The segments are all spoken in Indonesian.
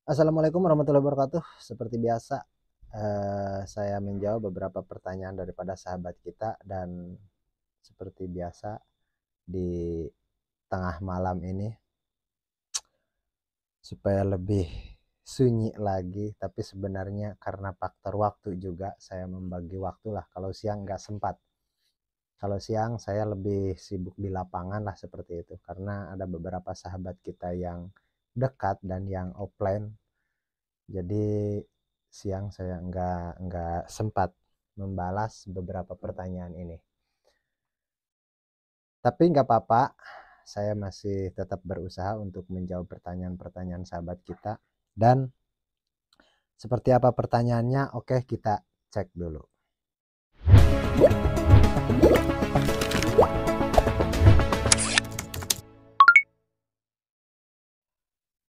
Assalamualaikum warahmatullahi wabarakatuh. Seperti biasa, saya menjawab beberapa pertanyaan daripada sahabat kita dan seperti biasa di tengah malam ini supaya lebih sunyi lagi, tapi sebenarnya karena faktor waktu juga saya membagi waktu lah. Kalau siang nggak sempat. Kalau siang saya lebih sibuk di lapangan lah seperti itu karena ada beberapa sahabat kita yang dekat dan yang offline. Jadi siang saya nggak sempat membalas beberapa pertanyaan ini. Tapi nggak apa-apa, saya masih tetap berusaha untuk menjawab pertanyaan-pertanyaan sahabat kita. Dan seperti apa pertanyaannya? Oke, kita cek dulu.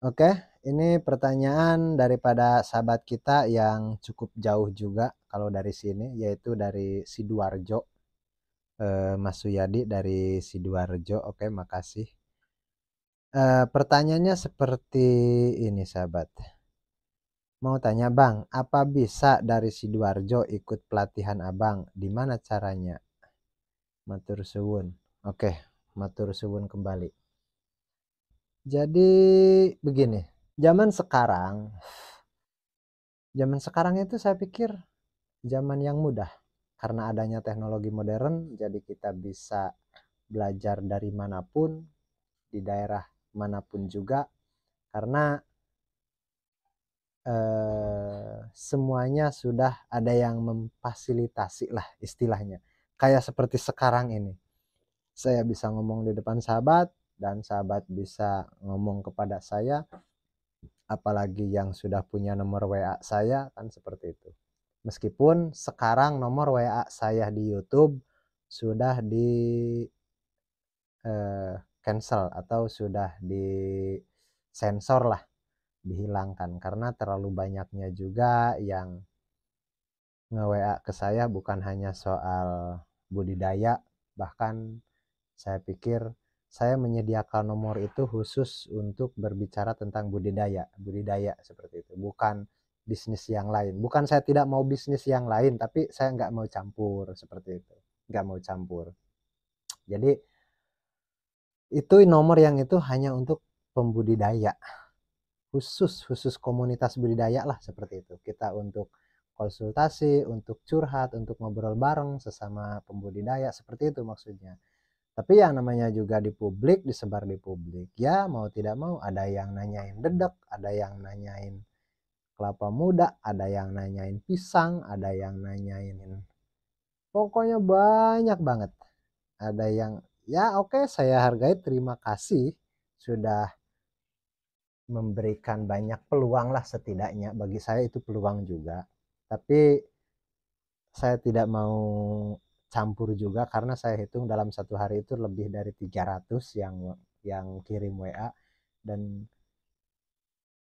Oke, ini pertanyaan daripada sahabat kita yang cukup jauh juga kalau dari sini, yaitu dari Sidoarjo. Mas Suyadi dari Sidoarjo. Oke, makasih. Pertanyaannya seperti ini, sahabat. Mau tanya, Bang, apa bisa dari Sidoarjo ikut pelatihan Abang? Di mana caranya? Matur suwun. Oke, matur suwun kembali. Jadi begini, zaman sekarang itu saya pikir zaman yang mudah. Karena adanya teknologi modern, jadi kita bisa belajar dari manapun, di daerah manapun juga, karena semuanya sudah ada yang memfasilitasi lah istilahnya. Kayak seperti sekarang ini. Saya bisa ngomong di depan sahabat dan sahabat bisa ngomong kepada saya, apalagi yang sudah punya nomor WA saya kan seperti itu. Meskipun sekarang nomor WA saya di YouTube sudah di cancel atau sudah di sensor lah, dihilangkan karena terlalu banyaknya juga yang nge-WA ke saya bukan hanya soal budidaya, bahkan saya pikir saya menyediakan nomor itu khusus untuk berbicara tentang budidaya seperti itu, bukan bisnis yang lain. Bukan saya tidak mau bisnis yang lain, tapi saya nggak mau campur seperti itu, nggak mau campur. Jadi itu nomor yang itu hanya untuk pembudidaya, khusus komunitas budidaya lah seperti itu. Kita untuk konsultasi, untuk curhat, untuk ngobrol bareng sesama pembudidaya seperti itu maksudnya. Tapi yang namanya juga di publik, disebar di publik, ya mau tidak mau ada yang nanyain dedek, ada yang nanyain kelapa muda, ada yang nanyain pisang, ada yang nanyain, pokoknya banyak banget. Ada yang ya oke, saya hargai, terima kasih sudah memberikan banyak peluang lah, setidaknya bagi saya itu peluang juga. Tapi saya tidak mau campur juga karena saya hitung dalam satu hari itu lebih dari 300 yang kirim WA, dan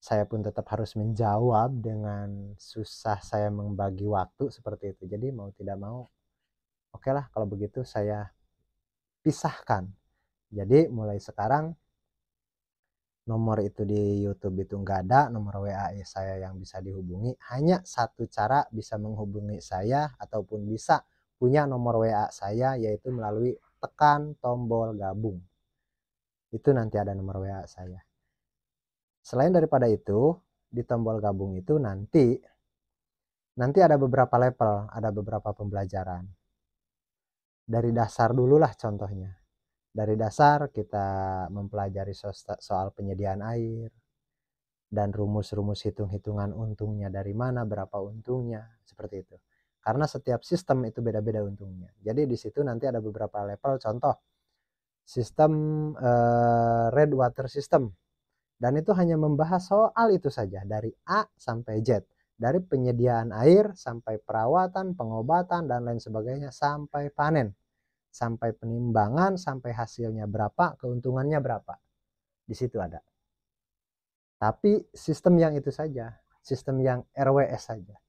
saya pun tetap harus menjawab dengan susah saya membagi waktu seperti itu. Jadi mau tidak mau, oke lah kalau begitu saya pisahkan. Jadi mulai sekarang nomor itu di YouTube itu nggak ada, nomor WA saya yang bisa dihubungi hanya satu cara bisa menghubungi saya ataupun bisa punya nomor WA saya, yaitu melalui tekan tombol gabung. Itu nanti ada nomor WA saya. Selain daripada itu, di tombol gabung itu nanti ada beberapa level, ada beberapa pembelajaran. Dari dasar dulu lah contohnya. Dari dasar kita mempelajari soal penyediaan air, dan rumus-rumus hitung-hitungan untungnya dari mana, berapa untungnya, seperti itu. Karena setiap sistem itu beda-beda untungnya. Jadi di situ nanti ada beberapa level, contoh sistem red water system. Dan itu hanya membahas soal itu saja dari A sampai Z. Dari penyediaan air sampai perawatan, pengobatan, dan lain sebagainya sampai panen. Sampai penimbangan, sampai hasilnya berapa, keuntungannya berapa. Di situ ada. Tapi sistem yang itu saja, sistem yang RWS saja.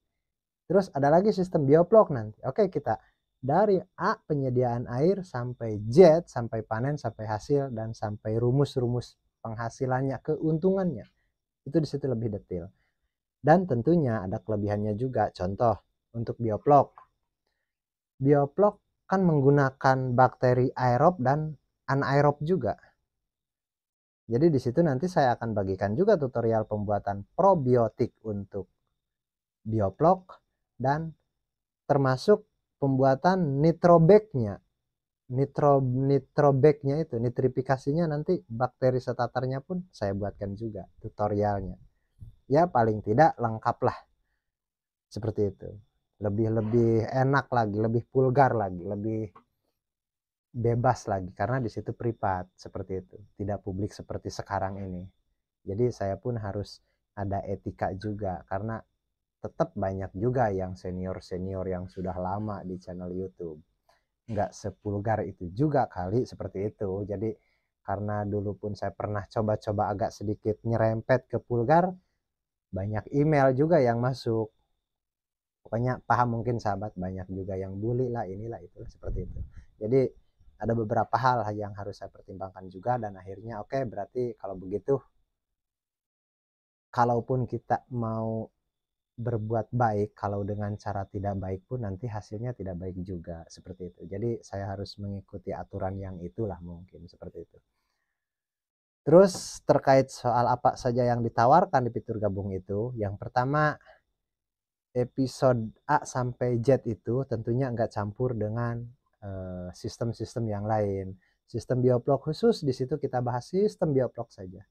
Terus ada lagi sistem bioplok nanti. Oke, kita dari A penyediaan air sampai Z, sampai panen, sampai hasil, dan sampai rumus-rumus penghasilannya, keuntungannya. Itu di situ lebih detail. Dan tentunya ada kelebihannya juga. Contoh untuk Bioplok. Bioplok kan menggunakan bakteri aerob dan anaerob juga. Jadi di situ nanti saya akan bagikan juga tutorial pembuatan probiotik untuk Bioplok dan termasuk pembuatan nitrobagnya. Nitrobagnya itu, nitrifikasinya nanti bakteri starternya pun saya buatkan juga tutorialnya. Ya paling tidak lengkap lah. Seperti itu. Lebih enak lagi, lebih vulgar lagi, lebih bebas lagi karena di situ privat seperti itu, tidak publik seperti sekarang ini. Jadi saya pun harus ada etika juga karena tetap banyak juga yang senior-senior yang sudah lama di channel YouTube. Nggak sepulgar itu juga kali seperti itu. Jadi karena dulu pun saya pernah coba-coba agak sedikit nyerempet ke vulgar, banyak email juga yang masuk. Pokoknya paham mungkin sahabat, banyak juga yang bully lah, inilah itulah seperti itu. Jadi ada beberapa hal yang harus saya pertimbangkan juga dan akhirnya oke, berarti kalau begitu kalaupun kita mau berbuat baik, kalau dengan cara tidak baik pun nanti hasilnya tidak baik juga seperti itu. Jadi saya harus mengikuti aturan yang itulah mungkin seperti itu. Terus terkait soal apa saja yang ditawarkan di fitur gabung itu, yang pertama episode A sampai Z itu tentunya nggak campur dengan sistem-sistem yang lain. Sistem Bioplok khusus di situ kita bahas sistem Bioplok saja.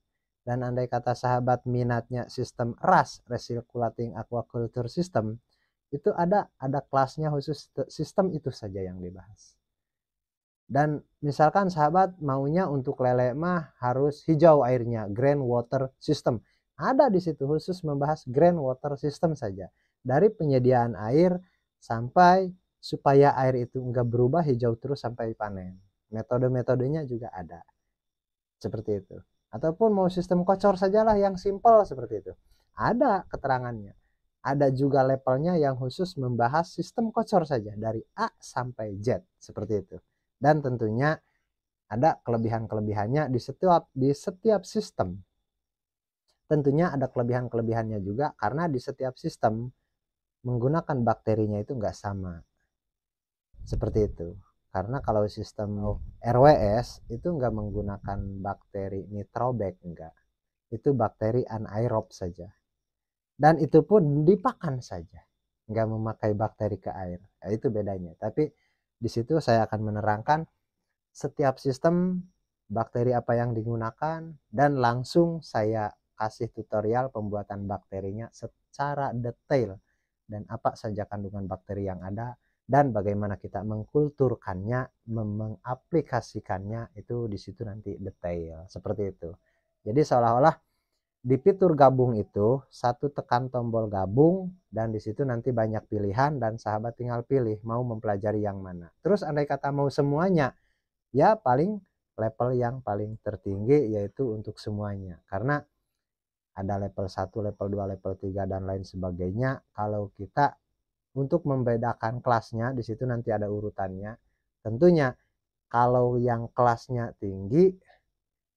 Dan andai kata sahabat minatnya sistem RAS, Recirculating Aquaculture System, itu ada kelasnya khusus sistem itu saja yang dibahas. Dan misalkan sahabat maunya untuk lele mah harus hijau airnya, Green Water System. Ada di situ khusus membahas Green Water System saja. Dari penyediaan air sampai supaya air itu enggak berubah hijau terus sampai panen. Metode-metodenya juga ada. Seperti itu. Ataupun mau sistem kocor sajalah yang simple seperti itu. Ada keterangannya. Ada juga levelnya yang khusus membahas sistem kocor saja dari A sampai Z seperti itu. Dan tentunya ada kelebihan-kelebihannya di setiap sistem. Tentunya ada kelebihan-kelebihannya juga karena di setiap sistem menggunakan bakterinya itu enggak sama. Seperti itu. Karena kalau sistem RWS itu enggak menggunakan bakteri nitrobag, enggak. Itu bakteri anaerob saja. Dan itu pun dipakan saja. Enggak memakai bakteri ke air. Nah, itu bedanya. Tapi di situ saya akan menerangkan setiap sistem bakteri apa yang digunakan dan langsung saya kasih tutorial pembuatan bakterinya secara detail dan apa saja kandungan bakteri yang ada dan bagaimana kita mengkulturkannya, mengaplikasikannya, itu di situ nanti detail seperti itu. Jadi seolah-olah di fitur gabung itu satu tekan tombol gabung dan di situ nanti banyak pilihan dan sahabat tinggal pilih mau mempelajari yang mana. Terus andai kata mau semuanya, ya paling level yang paling tertinggi yaitu untuk semuanya. Karena ada level 1, level 2, level 3 dan lain sebagainya. Kalau kita untuk membedakan kelasnya di situ nanti ada urutannya. Tentunya kalau yang kelasnya tinggi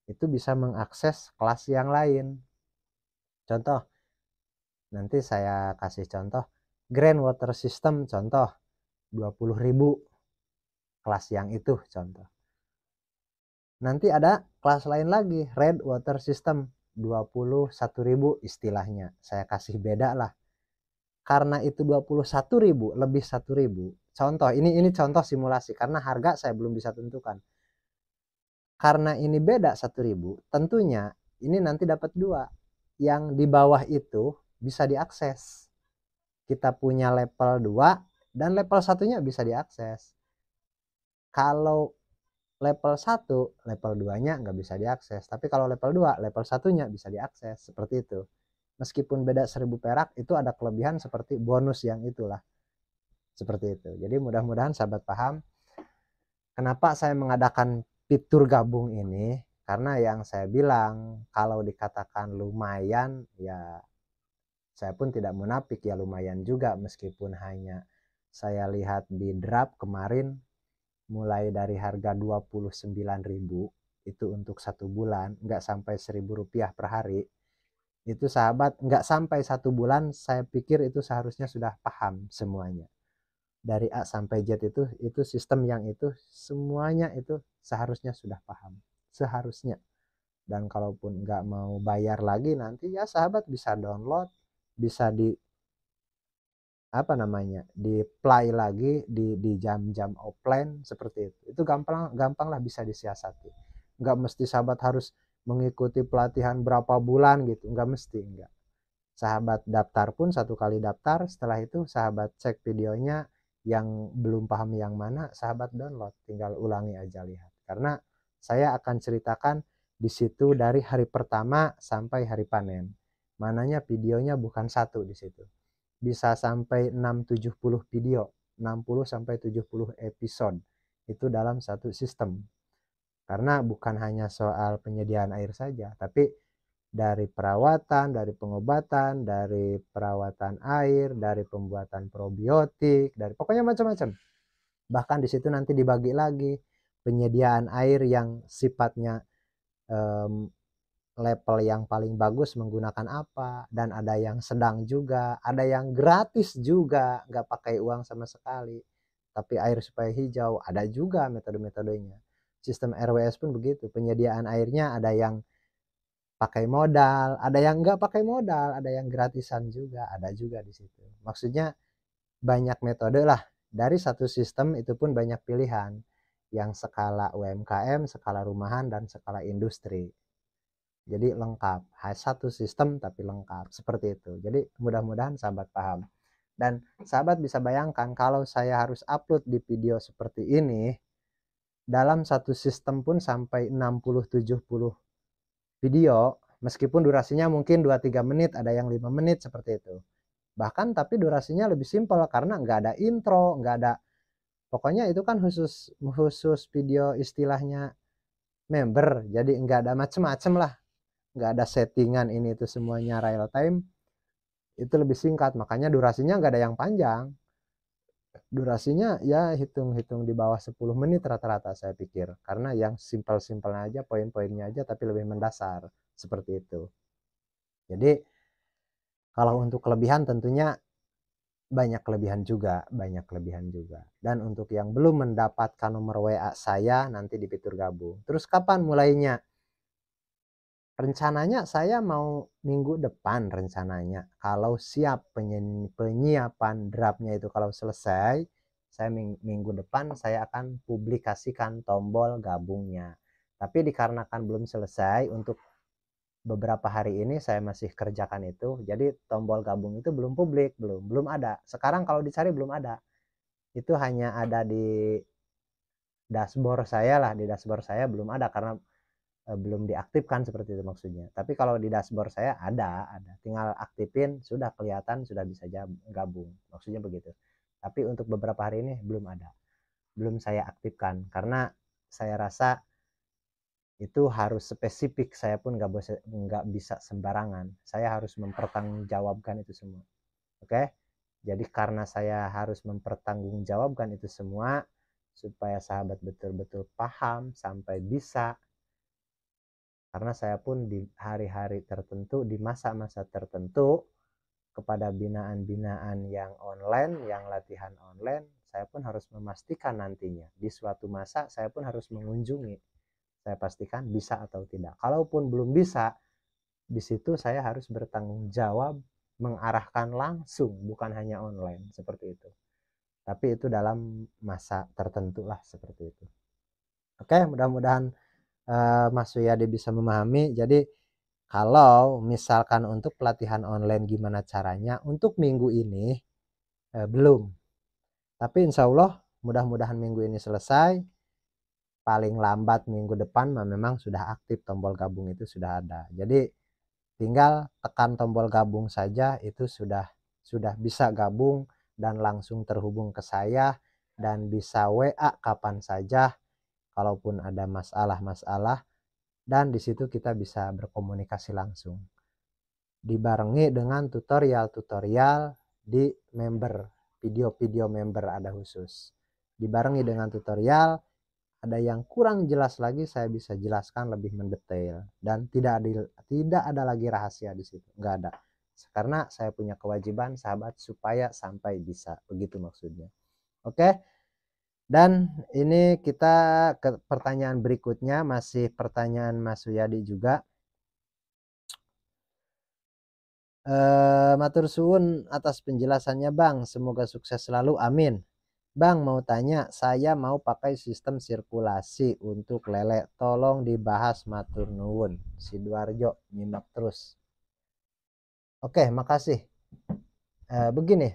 itu bisa mengakses kelas yang lain. Contoh, nanti saya kasih contoh Green Water System, contoh 20.000 kelas yang itu contoh. Nanti ada kelas lain lagi, Red Water System 21.000 istilahnya. Saya kasih beda lah. Karena itu 21.000 lebih 1.000. Contoh, ini contoh simulasi karena harga saya belum bisa tentukan. Karena ini beda 1.000, tentunya ini nanti dapat 2. Yang di bawah itu bisa diakses. Kita punya level 2 dan level 1-nya bisa diakses. Kalau level 1, level 2-nya nggak bisa diakses. Tapi kalau level 2, level 1-nya bisa diakses. Seperti itu. Meskipun beda 1.000 perak, itu ada kelebihan seperti bonus yang itulah. Seperti itu. Jadi mudah-mudahan sahabat paham. Kenapa saya mengadakan fitur gabung ini? Karena yang saya bilang, kalau dikatakan lumayan, ya saya pun tidak munafik ya lumayan juga. Meskipun hanya saya lihat di drop kemarin, mulai dari harga 29.000 itu untuk 1 bulan, nggak sampai 1.000 rupiah per hari, Itu sahabat nggak sampai 1 bulan, saya pikir itu seharusnya sudah paham semuanya. Dari A sampai Z itu sistem yang itu semuanya itu seharusnya sudah paham. Seharusnya. Dan kalaupun nggak mau bayar lagi nanti ya sahabat bisa download, bisa di apa namanya di play lagi di jam-jam offline seperti itu gampang gampang lah bisa disiasati, nggak mesti sahabat harus mengikuti pelatihan berapa bulan gitu, nggak mesti, nggak. Sahabat daftar pun 1 kali daftar, setelah itu sahabat cek videonya, yang belum paham yang mana sahabat download, tinggal ulangi aja, lihat. Karena saya akan ceritakan di situ dari hari pertama sampai hari panen, mananya videonya bukan satu di situ, bisa sampai 6-70 video, 60 sampai 70 episode itu dalam satu sistem. Karena bukan hanya soal penyediaan air saja, tapi dari perawatan, dari pengobatan, dari perawatan air, dari pembuatan probiotik, dari pokoknya macam-macam. Bahkan di situ nanti dibagi lagi penyediaan air yang sifatnya level yang paling bagus menggunakan apa, dan ada yang sedang juga, ada yang gratis juga, nggak pakai uang sama sekali. Tapi air supaya hijau, ada juga metode-metodenya. Sistem RWS pun begitu, penyediaan airnya ada yang pakai modal, ada yang nggak pakai modal, ada yang gratisan juga, ada juga di situ. Maksudnya banyak metode lah. Dari satu sistem itu pun banyak pilihan, yang skala UMKM, skala rumahan, dan skala industri. Jadi lengkap, satu sistem tapi lengkap, seperti itu. Jadi mudah-mudahan sahabat paham. Dan sahabat bisa bayangkan kalau saya harus upload di video seperti ini, dalam satu sistem pun sampai 60-70 video, meskipun durasinya mungkin 2-3 menit, ada yang 5 menit seperti itu. Bahkan tapi durasinya lebih simpel karena nggak ada intro, nggak ada, pokoknya itu kan khusus video istilahnya member, jadi nggak ada macem-macem lah, nggak ada settingan ini itu semuanya real time, itu lebih singkat, makanya durasinya nggak ada yang panjang, durasinya ya hitung-hitung di bawah 10 menit rata-rata saya pikir, karena yang simpel-simpel aja, poin-poinnya aja tapi lebih mendasar seperti itu. Jadi kalau untuk kelebihan tentunya banyak kelebihan juga, banyak kelebihan juga. Dan untuk yang belum mendapatkan nomor WA saya nanti di fitur gabung. Terus kapan mulainya? Rencananya saya mau minggu depan rencananya. Kalau siap penyiapan draftnya itu kalau selesai, saya minggu depan saya akan publikasikan tombol gabungnya. Tapi dikarenakan belum selesai, untuk beberapa hari ini saya masih kerjakan itu, jadi tombol gabung itu belum publik, belum ada. Sekarang kalau dicari belum ada. Itu hanya ada di dashboard saya lah, di dashboard saya belum ada karena belum diaktifkan seperti itu maksudnya. Tapi kalau di dashboard saya ada, tinggal aktifin sudah kelihatan, sudah bisa gabung, maksudnya begitu. Tapi untuk beberapa hari ini belum ada, belum saya aktifkan karena saya rasa itu harus spesifik, saya pun nggak bisa sembarangan, saya harus mempertanggungjawabkan itu semua. Oke, jadi karena saya harus mempertanggungjawabkan itu semua, supaya sahabat betul-betul paham sampai bisa, karena saya pun di hari-hari tertentu, di masa-masa tertentu, kepada binaan-binaan yang online, yang latihan online, saya pun harus memastikan nantinya di suatu masa saya pun harus mengunjungi, saya pastikan bisa atau tidak. Kalaupun belum bisa, di situ saya harus bertanggung jawab mengarahkan langsung, bukan hanya online seperti itu. Tapi itu dalam masa tertentu lah seperti itu. Oke, mudah-mudahan Mas Suyadi bisa memahami. Jadi kalau misalkan untuk pelatihan online gimana caranya, untuk minggu ini belum. Tapi insya Allah mudah-mudahan minggu ini selesai. Paling lambat minggu depan memang sudah aktif tombol gabung itu sudah ada. Jadi tinggal tekan tombol gabung saja itu sudah bisa gabung dan langsung terhubung ke saya, dan bisa WA kapan saja kalaupun ada masalah-masalah, dan di situ kita bisa berkomunikasi langsung. Dibarengi dengan tutorial-tutorial di member, video-video member ada khusus. Dibarengi dengan tutorial, ada yang kurang jelas lagi, saya bisa jelaskan lebih mendetail, dan tidak ada lagi rahasia di situ, nggak ada. Karena saya punya kewajiban sahabat supaya sampai bisa, begitu maksudnya. Oke, dan ini kita ke pertanyaan berikutnya, masih pertanyaan Mas Suyadi juga. Matur suwun atas penjelasannya Bang, semoga sukses selalu, amin. Bang, mau tanya, saya mau pakai sistem sirkulasi untuk lele, tolong dibahas, matur nuwun. Sidoarjo, nyimak terus. Oke, makasih. Begini,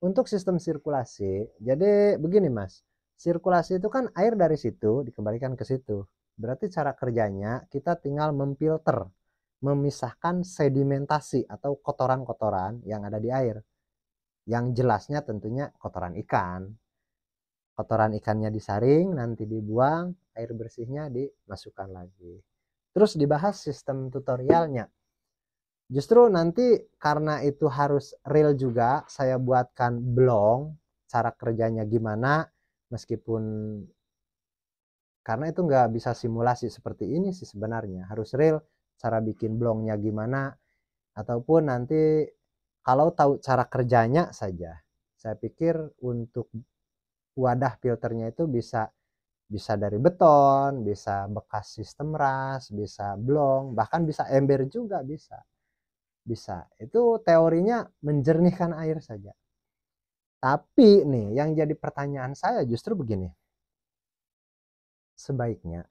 untuk sistem sirkulasi, jadi begini Mas, sirkulasi itu kan air dari situ dikembalikan ke situ. Berarti cara kerjanya kita tinggal memfilter, memisahkan sedimentasi atau kotoran-kotoran yang ada di air. Yang jelasnya tentunya kotoran ikan. Kotoran ikannya disaring, nanti dibuang, air bersihnya dimasukkan lagi. Terus dibahas sistem tutorialnya. Justru nanti karena itu harus real juga, saya buatkan blog, cara kerjanya gimana, meskipun karena itu nggak bisa simulasi seperti ini sih sebenarnya, harus real, cara bikin blognya gimana, ataupun nanti kalau tahu cara kerjanya saja, saya pikir untuk wadah filternya itu bisa dari beton, bisa bekas sistem ras, bisa blong, bahkan bisa ember juga bisa. Bisa. Itu teorinya menjernihkan air saja. Tapi nih yang jadi pertanyaan saya justru begini. Sebaiknya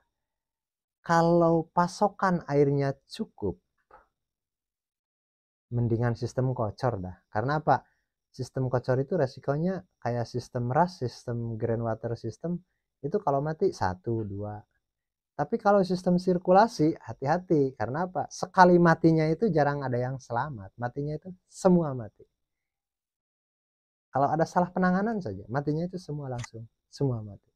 kalau pasokan airnya cukup, mendingan sistem kocor dah. Karena apa? Sistem kocor itu resikonya kayak sistem ras, sistem groundwater system, itu kalau mati 1, 2. Tapi kalau sistem sirkulasi, hati-hati. Karena apa? Sekali matinya itu jarang ada yang selamat. Matinya itu semua mati. Kalau ada salah penanganan saja, matinya itu semua langsung. Semua mati.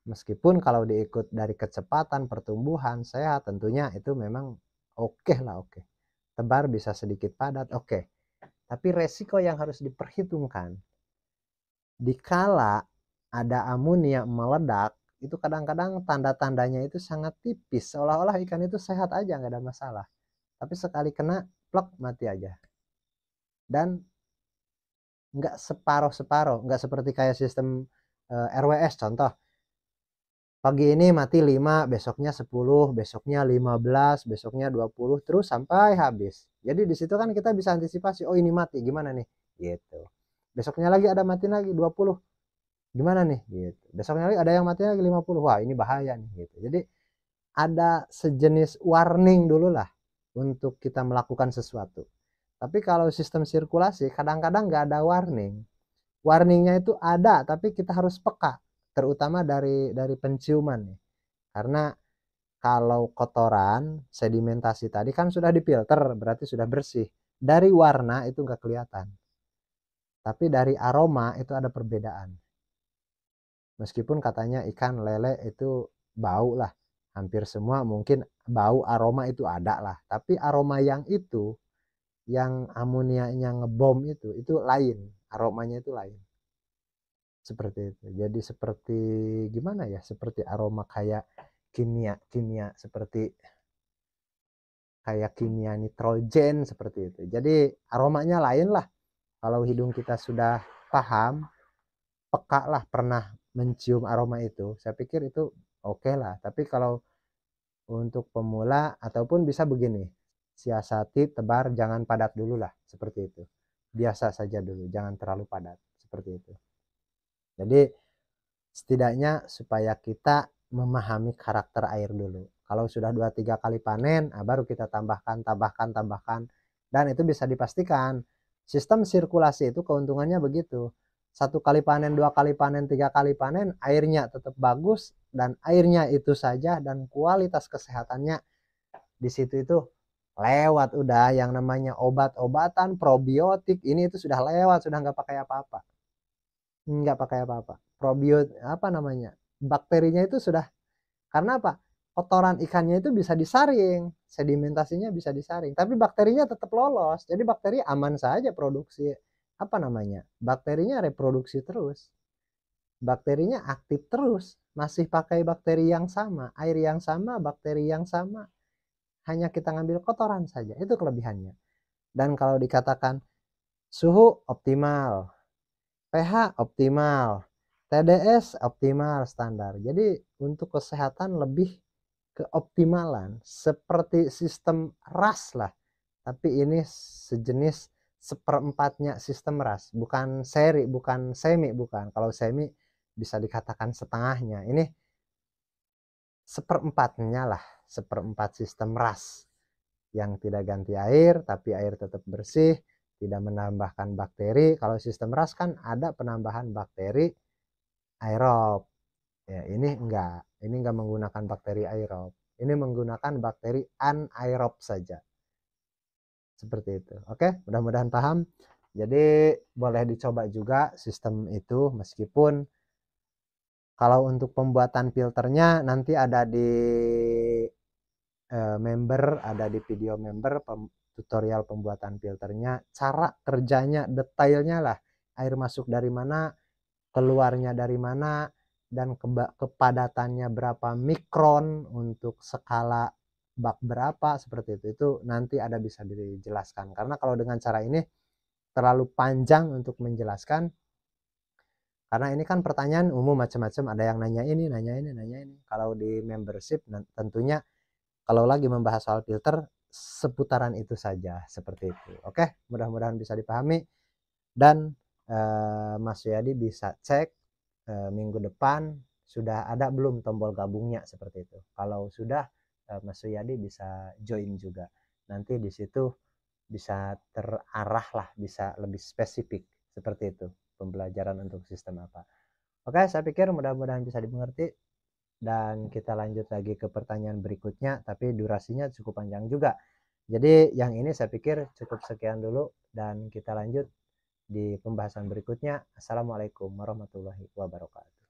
Meskipun kalau diikut dari kecepatan pertumbuhan sehat, tentunya itu memang oke lah, oke. Tebar bisa sedikit padat, oke. Tapi resiko yang harus diperhitungkan, dikala ada amonia meledak, itu kadang-kadang tanda-tandanya itu sangat tipis, seolah-olah ikan itu sehat aja, nggak ada masalah. Tapi sekali kena, plek, mati aja. Dan nggak separuh-separuh, nggak seperti kayak sistem RWS contoh. Pagi ini mati 5, besoknya 10, besoknya 15, besoknya 20, terus sampai habis. Jadi di situ kan kita bisa antisipasi, oh ini mati, gimana nih? Gitu. Besoknya lagi ada mati lagi 20, gimana nih? Gitu. Besoknya lagi ada yang mati lagi 50, wah ini bahaya nih. Gitu. Jadi ada sejenis warning dulu lah untuk kita melakukan sesuatu. Tapi kalau sistem sirkulasi kadang-kadang nggak ada warning. Warningnya itu ada, tapi kita harus peka, terutama dari penciuman nih. Karena kalau kotoran, sedimentasi tadi kan sudah difilter, berarti sudah bersih. Dari warna itu nggak kelihatan. Tapi dari aroma itu ada perbedaan. Meskipun katanya ikan lele itu bau lah. Hampir semua mungkin bau aroma itu ada lah. Tapi aroma yang itu, yang amonianya ngebom itu lain. Aromanya itu lain. Seperti itu. Jadi seperti gimana ya? Seperti aroma kayak kimia seperti kayak kimia nitrogen seperti itu. Jadi aromanya lain lah. Kalau hidung kita sudah paham, peka lah, pernah mencium aroma itu, saya pikir itu oke lah. Tapi kalau untuk pemula ataupun bisa begini, siasati tebar, jangan padat dulu lah, seperti itu. Biasa saja dulu, jangan terlalu padat, seperti itu. Jadi setidaknya supaya kita memahami karakter air dulu. Kalau sudah 2-3 kali panen, baru kita tambahkan. Dan itu bisa dipastikan. Sistem sirkulasi itu keuntungannya begitu. 1 kali panen, 2 kali panen, 3 kali panen, airnya tetap bagus, dan airnya itu saja, dan kualitas kesehatannya di situ itu lewat udah. Yang namanya obat-obatan, probiotik, ini itu sudah lewat, sudah nggak pakai apa-apa. Nggak pakai apa-apa. Probiotik apa namanya? Bakterinya itu sudah, karena apa? Kotoran ikannya itu bisa disaring, sedimentasinya bisa disaring, tapi bakterinya tetap lolos. Jadi bakteri aman saja produksi apa namanya? Bakterinya reproduksi terus. bakterinya aktif terus, masih pakai bakteri yang sama, air yang sama, bakteri yang sama, hanya kita ngambil kotoran saja, itu kelebihannya. Dan kalau dikatakan suhu optimal, pH optimal, TDS optimal standar. Jadi untuk kesehatan lebih keoptimalan seperti sistem RAS lah. Tapi ini sejenis seperempatnya sistem RAS, bukan seri, bukan semi, bukan. Kalau semi bisa dikatakan setengahnya. Ini seperempatnya lah, seperempat sistem RAS yang tidak ganti air, tapi air tetap bersih, tidak menambahkan bakteri. Kalau sistem RAS kan ada penambahan bakteri aerob. Ya, ini enggak menggunakan bakteri aerob. Ini menggunakan bakteri anaerob saja. Seperti itu. Oke, mudah-mudahan paham. Jadi boleh dicoba juga sistem itu, meskipun kalau untuk pembuatan filternya nanti ada di member, ada di video member tutorial pembuatan filternya, cara kerjanya, detailnya lah, air masuk dari mana, keluarnya dari mana, dan kepadatannya berapa mikron untuk skala bak berapa, seperti itu nanti ada bisa dijelaskan. Karena kalau dengan cara ini terlalu panjang untuk menjelaskan, karena ini kan pertanyaan umum macam-macam, ada yang nanya ini. Kalau di membership tentunya kalau lagi membahas soal filter seputaran itu saja, seperti itu. Oke, mudah-mudahan bisa dipahami. Dan Mas Yadi bisa cek minggu depan sudah ada belum tombol gabungnya, seperti itu. Kalau sudah, Mas Yadi bisa join juga. Nanti di situ bisa terarah lah, bisa lebih spesifik, seperti itu pembelajaran untuk sistem apa. Oke, saya pikir mudah-mudahan bisa dimengerti, dan kita lanjut lagi ke pertanyaan berikutnya, tapi durasinya cukup panjang juga. Jadi yang ini saya pikir cukup sekian dulu, dan kita lanjut di pembahasan berikutnya. Assalamualaikum warahmatullahi wabarakatuh.